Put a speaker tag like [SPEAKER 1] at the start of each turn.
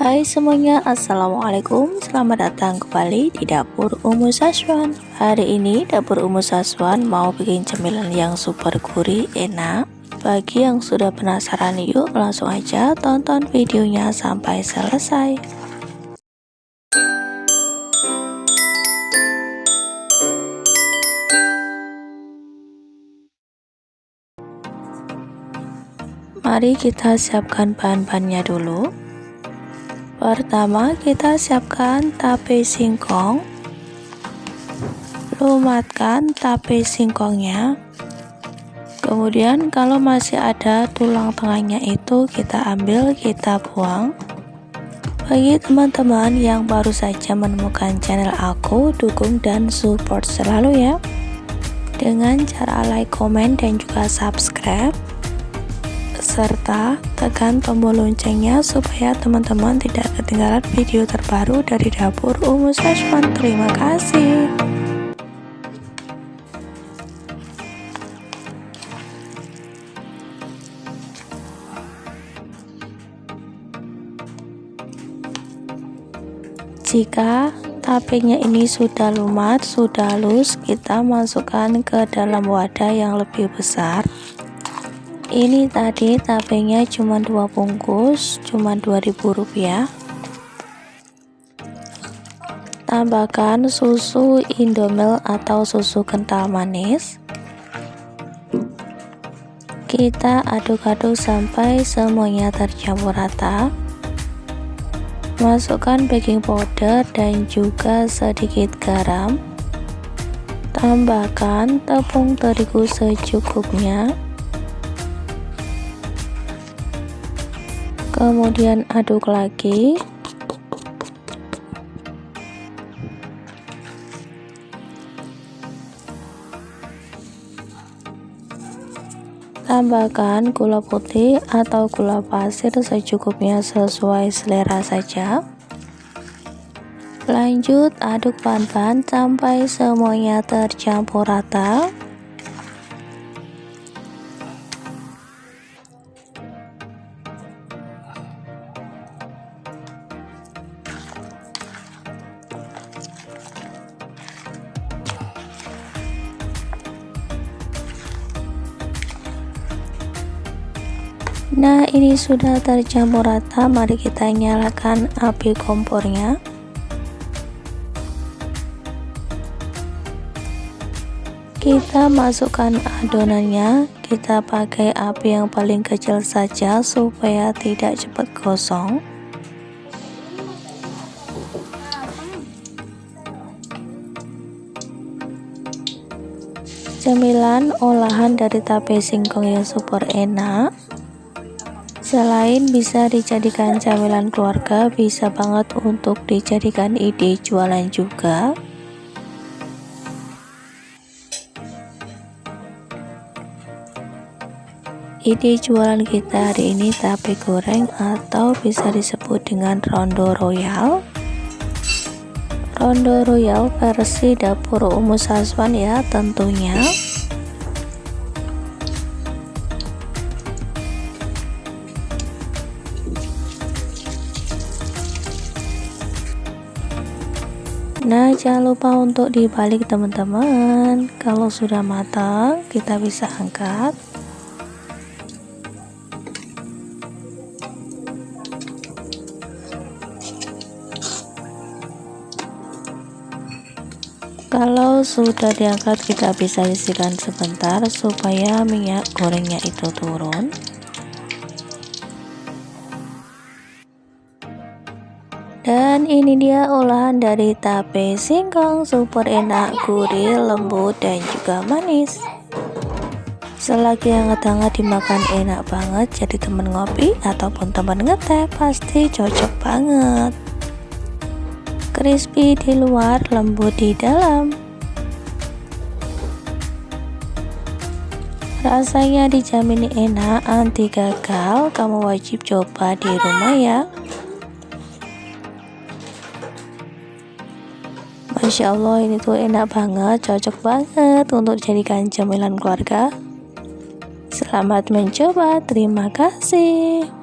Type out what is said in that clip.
[SPEAKER 1] Hai semuanya, assalamualaikum. Selamat datang kembali di dapur Umu Saswan. Hari ini dapur Umu Saswan mau bikin cemilan yang super gurih, enak. Bagi yang sudah penasaran, yuk langsung aja tonton videonya sampai selesai. Mari kita siapkan bahan-bahannya dulu. Pertama, kita siapkan tape singkong. Lumatkan tape singkongnya. Kemudian kalau masih ada tulang tengahnya itu kita ambil, kita buang. Bagi teman-teman yang baru saja menemukan channel aku, dukung dan support selalu ya, dengan cara like, komen, dan juga subscribe, serta tekan tombol loncengnya supaya teman-teman tidak ketinggalan video terbaru dari dapur Umu Saswan. Terima kasih. Jika tapenya ini sudah lumat, sudah halus, kita masukkan ke dalam wadah yang lebih besar. Ini tadi tapenya cuma 2 bungkus, cuma Rp2.000. Tambahkan susu Indomilk atau susu kental manis. Kita aduk-aduk sampai semuanya tercampur rata. Masukkan baking powder dan juga sedikit garam. Tambahkan tepung terigu secukupnya. Kemudian aduk lagi. Tambahkan gula putih atau gula pasir secukupnya sesuai selera saja. Lanjut aduk bahan-bahan sampai semuanya tercampur rata. Nah, ini sudah tercampur rata. Mari kita nyalakan api kompornya. Kita masukkan adonannya. Kita pakai api yang paling kecil saja supaya tidak cepat gosong. Cemilan olahan dari tape singkong yang super enak. Selain bisa dijadikan camilan keluarga, bisa banget untuk dijadikan ide jualan juga. Ide jualan kita hari ini tape goreng atau bisa disebut dengan rondo royal. Rondo royal versi dapur Umu Saswan ya tentunya. Nah, jangan lupa untuk dibalik teman-teman. Kalau sudah matang, kita bisa angkat. Kalau sudah diangkat, kita bisa isikan sebentar supaya minyak gorengnya itu turun. Dan ini dia olahan dari tape singkong, super enak, gurih, lembut, dan juga manis. Selagi hangat-hangat dimakan enak banget, jadi temen ngopi ataupun temen ngeteh pasti cocok banget. Crispy di luar, lembut di dalam. Rasanya dijamin enak, anti gagal. Kamu wajib coba di rumah ya. Masya Allah, ini tuh enak banget, cocok banget untuk dijadikan cemilan keluarga. Selamat mencoba, terima kasih.